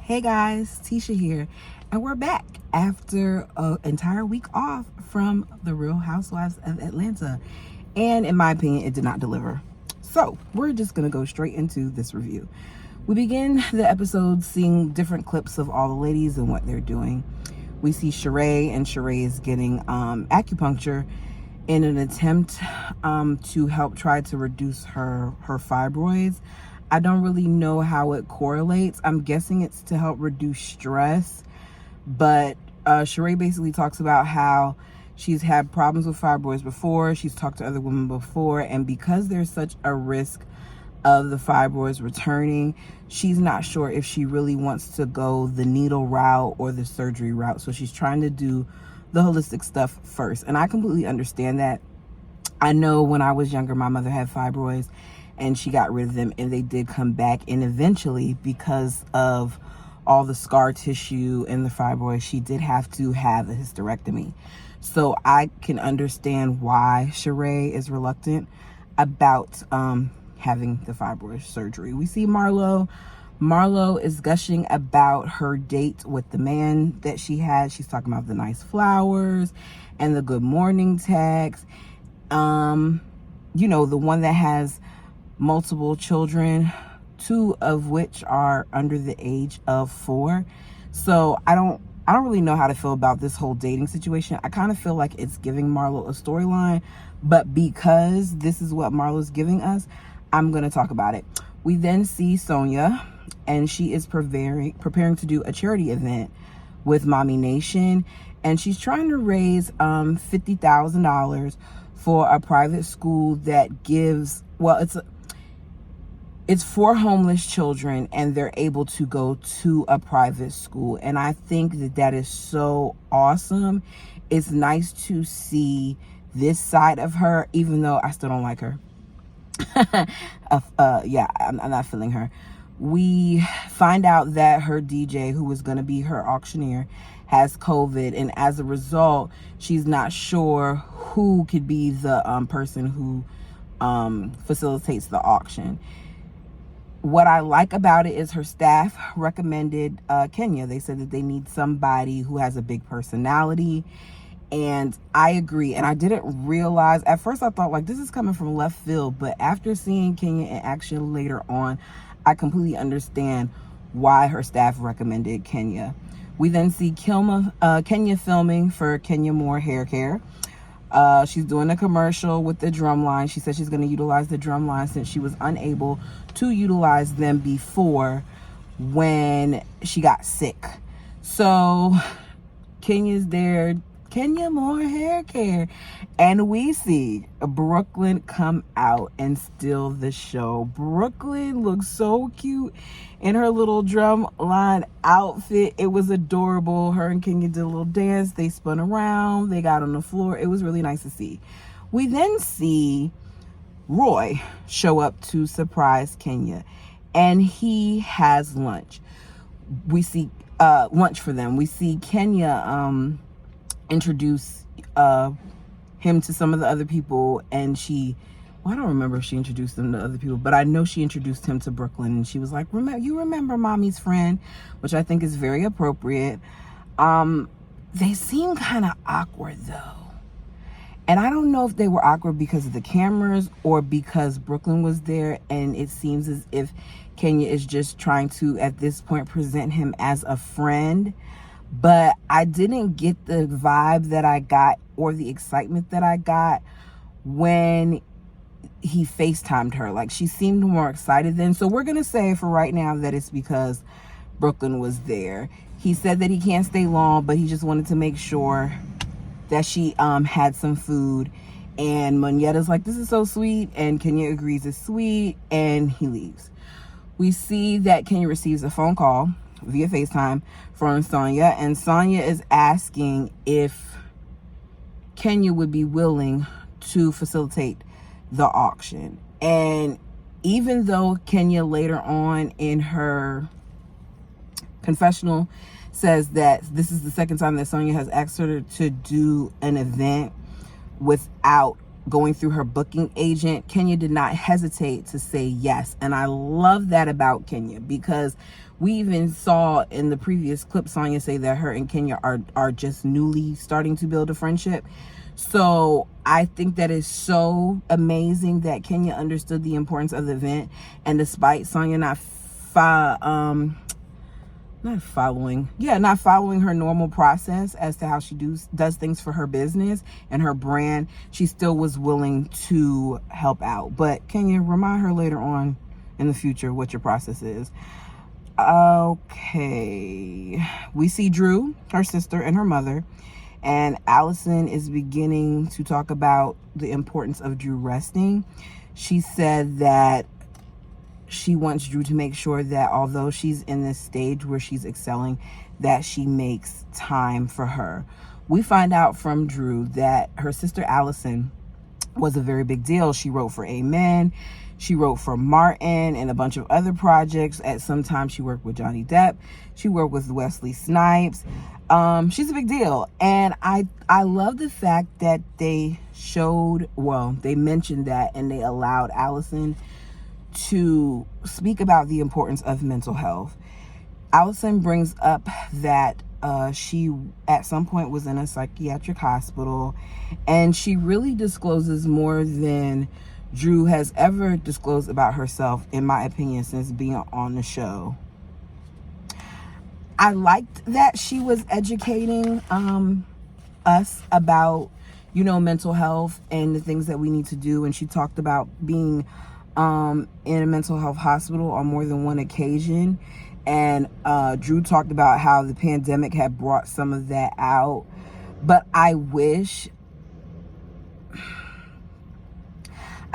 Hey guys, Tisha here, and we're back after an entire week off from the Real Housewives of Atlanta. And in my opinion, it did not deliver. So we're just gonna go straight into this review. We begin the episode seeing different clips of all the ladies and what they're doing. We see Sheree, and Sheree is getting acupuncture in an attempt to help try to reduce her fibroids. I don't really know how it correlates. I'm guessing it's to help reduce stress. But Sheree basically talks about how she's had problems with fibroids before. She's talked to other women before. And because there's such a risk of the fibroids returning, she's not sure if she really wants to go the needle route or the surgery route. So she's trying to do the holistic stuff first. And I completely understand that. I know when I was younger, my mother had fibroids and she got rid of them, and they did come back. And eventually, because of all the scar tissue and the fibroids, she did have to have a hysterectomy. So I can understand why Sheree is reluctant about having the fibroid surgery. We see Marlo. Marlo is gushing about her date with the man that she had. She's talking about the nice flowers and the good morning text. You know, the one that has multiple children, 2 of which are under the age of 4. So I don't really know how to feel about this whole dating situation. I kind of feel like it's giving Marlo a storyline, but because this is what Marlo's giving us, I'm going to talk about it. We then see Sonia, and she is preparing to do a charity event with Mommy Nation, and she's trying to raise $50,000 for a private school that gives, well, it's for homeless children, and they're able to go to a private school. And I think that that is so awesome. It's nice to see this side of her, even though I still don't like her. Yeah, I'm not feeling her. We find out that her DJ, who was going to be her auctioneer, has COVID, and as a result, she's not sure who could be the person who facilitates the auction. What I like about it is her staff recommended Kenya. They said that they need somebody who has a big personality, and I agree. And I didn't realize, at first I thought like this is coming from left field, but after seeing Kenya in action later on, I completely understand why her staff recommended Kenya. We then see Kenya filming for Kenya Moore Hair Care. She's doing a commercial with the drum line. She said she's going to utilize the drum line since she was unable to utilize them before when she got sick. So Kenya's there, Kenya Moore Hair Care, and we see Brooklyn come out and steal the show. Brooklyn looks so cute in her little drum line outfit. It was adorable. Her and Kenya did a little dance. They spun around. They got on the floor. It was really nice to see. We then see Roy show up to surprise Kenya, and he has lunch. We see lunch for them. We see Kenya introduce him to some of the other people, and I don't remember if she introduced them to other people, but I know she introduced him to Brooklyn, and she was like, you remember mommy's friend, which I think is very appropriate. They seem kind of awkward though, and I don't know if they were awkward because of the cameras or because Brooklyn was there, and it seems as if Kenya is just trying to, at this point, present him as a friend. But I didn't get the vibe that I got or the excitement that I got when he FaceTimed her. Like, she seemed more excited then. So we're going to say for right now that it's because Brooklyn was there. He said that he can't stay long, but he just wanted to make sure that she had some food. And Monyetta's like, this is so sweet. And Kenya agrees it's sweet, and he leaves. We see that Kenya receives a phone call via FaceTime from Sonia, and Sonia is asking if Kenya would be willing to facilitate the auction. And even though Kenya later on in her confessional says that this is the second time that Sonia has asked her to do an event without going through her booking agent, Kenya did not hesitate to say yes. And I love that about Kenya, because we even saw in the previous clip Sonya say that her and Kenya are just newly starting to build a friendship. So I think that is so amazing that Kenya understood the importance of the event, and despite Sonya not following her normal process as to how she does things for her business and her brand, she still was willing to help out. But Kenya, remind her later on in the future what your process is. Okay, we see Drew, her sister, and her mother, and Allison is beginning to talk about the importance of Drew resting. She said that she wants Drew to make sure that although she's in this stage where she's excelling, that she makes time for her. We find out from Drew that her sister Allison was a very big deal. She wrote for Amen. She wrote for Martin and a bunch of other projects. At some time, she worked with Johnny Depp. She worked with Wesley Snipes. She's a big deal. And I love the fact that they mentioned that, and they allowed Allison to speak about the importance of mental health. Allison brings up that she at some point was in a psychiatric hospital, and she really discloses more than Drew has ever disclosed about herself, in my opinion, since being on the show. I liked that she was educating us about, mental health and the things that we need to do. And she talked about being in a mental health hospital on more than one occasion. And Drew talked about how the pandemic had brought some of that out. But I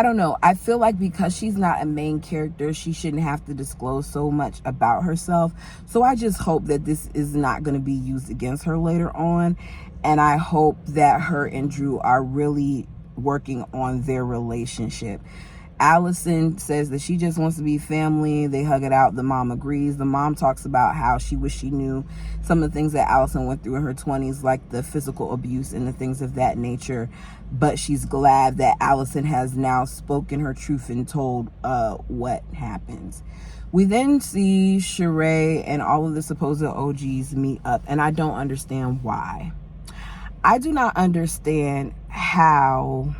don't know. I feel like because she's not a main character, she shouldn't have to disclose so much about herself. So I just hope that this is not going to be used against her later on. And I hope that her and Drew are really working on their relationship. Allison says that she just wants to be family. They hug it out. The mom agrees. The mom talks about how she wished she knew some of the things that Allison went through in her 20s, like the physical abuse and the things of that nature. But she's glad that Allison has now spoken her truth and told what happens. We then see Sheree and all of the supposed OGs meet up, and I don't understand why. I do not understand how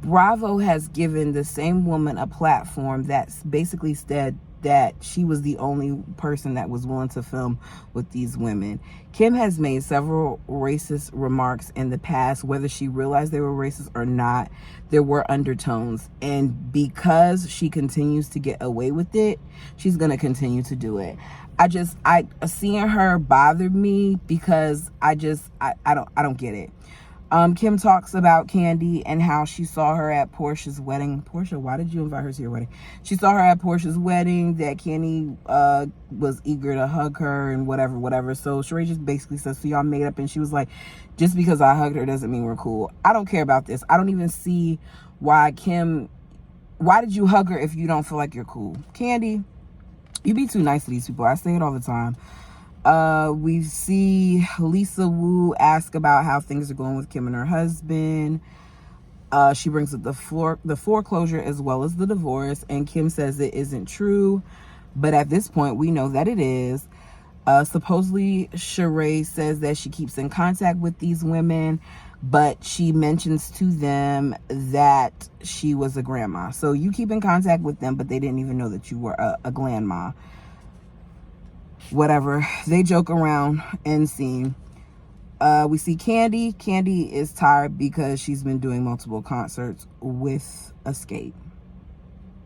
Bravo has given the same woman a platform that's basically said that she was the only person that was willing to film with these women. Kim has made several racist remarks in the past. Whether she realized they were racist or not, there were undertones. And because she continues to get away with it, she's going to continue to do it. Seeing her bothered me because I don't get it. Kim talks about Candy and how she saw her at Portia's wedding. Portia, why did you invite her to your wedding? She saw her at Portia's wedding, that Candy was eager to hug her and whatever. So Sheree just basically says, so y'all made up, and she was like, just because I hugged her doesn't mean we're cool. I don't care about this. I don't even see why did you hug her if you don't feel like you're cool? Candy, you be too nice to these people. I say it all the time. We see Lisa Wu ask about how things are going with Kim and her husband. She brings up the foreclosure as well as the divorce, and Kim says it isn't true, but at this point we know that it is. Supposedly Sheree says that she keeps in contact with these women, but she mentions to them that she was a grandma. So you keep in contact with them, but they didn't even know that you were a grandma. Whatever. They joke around and scene. We see Candy. Candy is tired because she's been doing multiple concerts with Escape.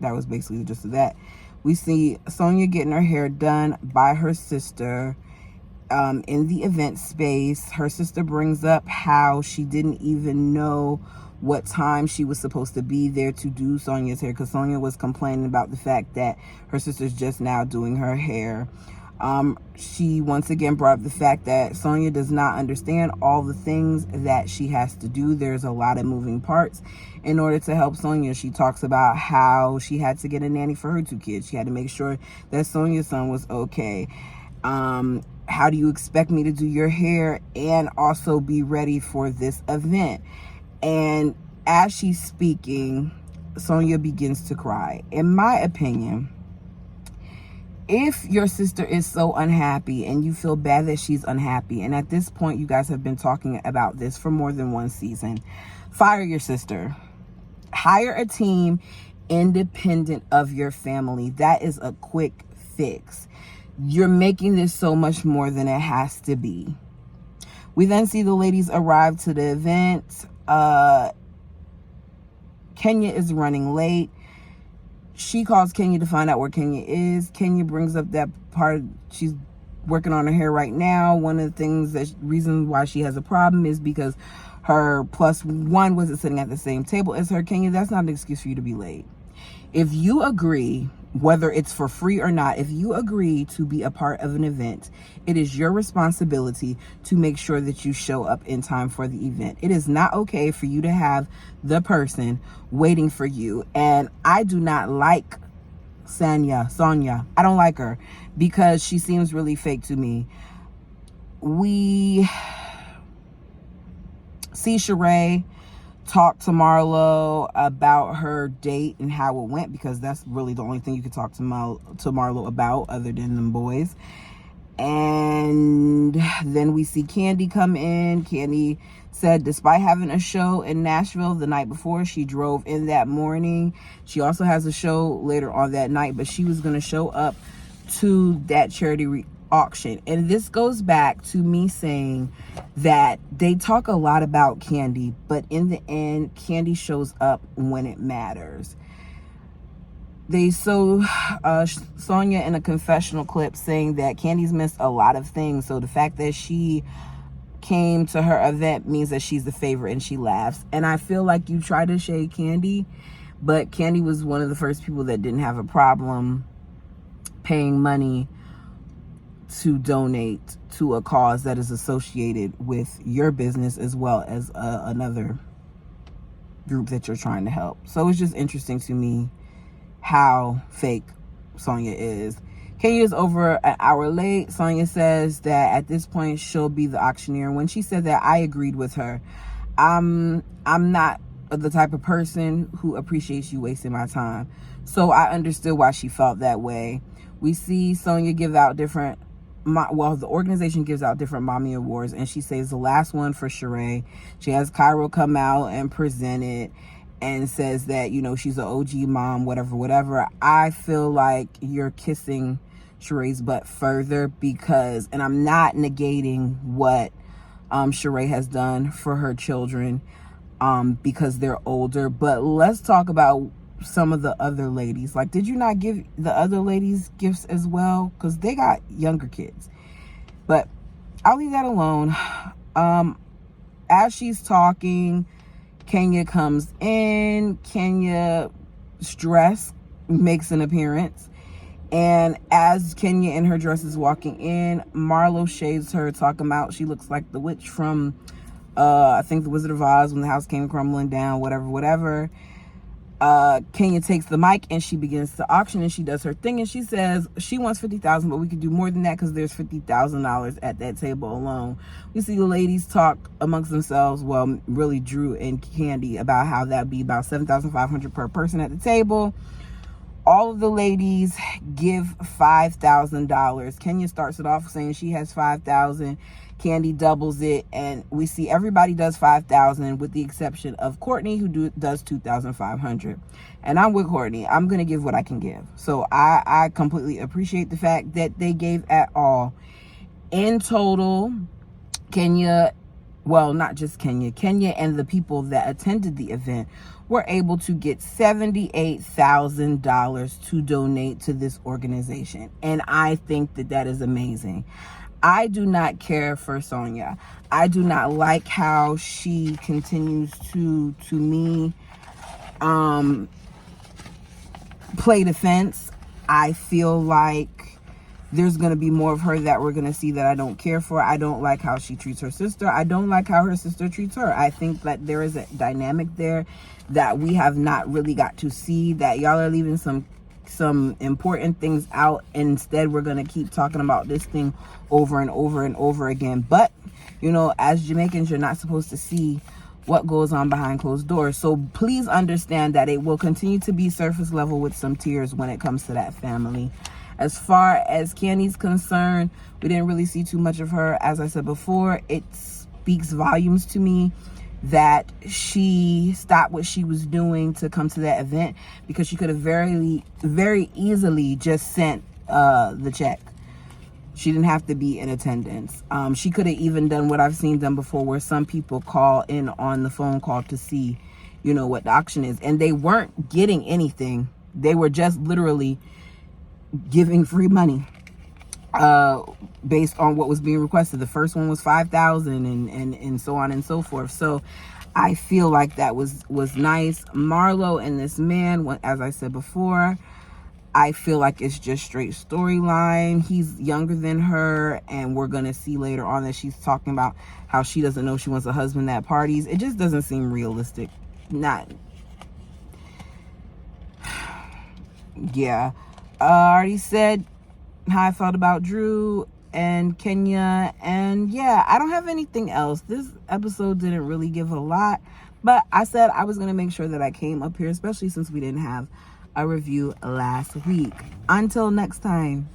That was basically the gist of that. We see Sonya getting her hair done by her sister in the event space. Her sister brings up how she didn't even know what time she was supposed to be there to do Sonya's hair, because Sonya was complaining about the fact that her sister's just now doing her hair. She once again brought up the fact that Sonya does not understand all the things that she has to do. There's a lot of moving parts in order to help Sonya. She talks about how she had to get a nanny for her 2 kids. She had to make sure that Sonya's son was okay. How do you expect me to do your hair and also be ready for this event? And as she's speaking, Sonia begins to cry. In my opinion, if your sister is so unhappy and you feel bad that she's unhappy, and at this point you guys have been talking about this for more than one season, fire your sister. Hire a team independent of your family. That is a quick fix. You're making this so much more than it has to be. We then see the ladies arrive to the event. Kenya is running late. She calls Kenya to find out where Kenya is. Kenya brings up that part. She's working on her hair right now. One of the things reasons why she has a problem is because her plus one wasn't sitting at the same table as her. Kenya, that's not an excuse for you to be late. If you agree, whether it's for free or not, if you agree to be a part of an event, it is your responsibility to make sure that you show up in time for the event. It is not okay for you to have the person waiting for you. And I do not like Sonia. I don't like her because she seems really fake to me. We see Sheree talk to Marlo about her date and how it went, because that's really the only thing you could talk to Marlo about other than them boys. And then we see Candy come in. Candy said despite having a show in Nashville the night before, she drove in that morning. She also has a show later on that night, but she was going to show up to that charity auction. And this goes back to me saying that they talk a lot about Candy, but in the end, Candy shows up when it matters. They show Sonia in a confessional clip saying that Candy's missed a lot of things. So the fact that she came to her event means that she's the favorite, and she laughs. And I feel like you try to shade Candy, but Candy was one of the first people that didn't have a problem paying money to donate to a cause that is associated with your business as well as another group that you're trying to help. So it's just interesting to me how fake Sonia is. Kenya is over an hour late. Sonia says that at this point she'll be the auctioneer. When she said that, I agreed with her. I'm not the type of person who appreciates you wasting my time. So I understood why she felt that way. We see Sonia give out different, the organization gives out different mommy awards, and she says the last one for Sheree. She has Cairo come out and present it and says that, you know, she's an OG mom, whatever. I feel like you're kissing Sheree's butt further because, and I'm not negating what Sheree has done for her children because they're older, but let's talk about some of the other ladies. Like, did you not give the other ladies gifts as well? Because they got younger kids. But I'll leave that alone. As she's talking, Kenya comes in. Kenya's dress makes an appearance. And as Kenya in her dress is walking in, Marlo shades her, talking about she looks like the witch from, I think, The Wizard of Oz, when the house came crumbling down, whatever. Kenya takes the mic and she begins to auction, and she does her thing, and she says she wants $50,000, but we could do more than that because there's $50,000 at that table alone. We see the ladies talk amongst themselves, well, really Drew and Candy, about how that'd be about $7,500 per person at the table. All of the ladies give $5,000. Kenya starts it off saying she has $5,000. Candy doubles it, and we see everybody does $5,000 with the exception of Courtney, who does $2,500. And I'm with Courtney. I'm gonna give what I can give. So I completely appreciate the fact that they gave at all. In total, Kenya, well, not just Kenya and the people that attended the event were able to get $78,000 to donate to this organization, and I think that that is amazing. I do not care for Sonia. I do not like how she continues to me, play defense. I feel like there's going to be more of her that we're going to see that I don't care for. I don't like how she treats her sister. I don't like how her sister treats her. I think that there is a dynamic there that we have not really got to see, that y'all are leaving some important things out. Instead, we're going to keep talking about this thing over and over and over again. But, you know, as Jamaicans, you're not supposed to see what goes on behind closed doors. So please understand that it will continue to be surface level with some tears when it comes to that family. As far as Candy's concerned, we didn't really see too much of her. As I said before, it speaks volumes to me that she stopped what she was doing to come to that event, because she could have very easily just sent the check. She didn't have to be in attendance. She could have even done what I've seen done before, where some people call in on the phone call to see, you know, what the auction is. And they weren't getting anything. They were just literally giving free money based on what was being requested. The first one was $5,000 and so on and so forth. So I feel like that was nice. Marlo and this man, as I said before, I feel like it's just straight storyline. He's younger than her, and we're gonna see later on that she's talking about how she doesn't know she wants a husband at parties. It just doesn't seem realistic. Yeah. I already said how I felt about Drew and Kenya, and yeah, I don't have anything else. This episode didn't really give a lot, but I said I was gonna make sure that I came up here, especially since we didn't have a review last week. Until next time.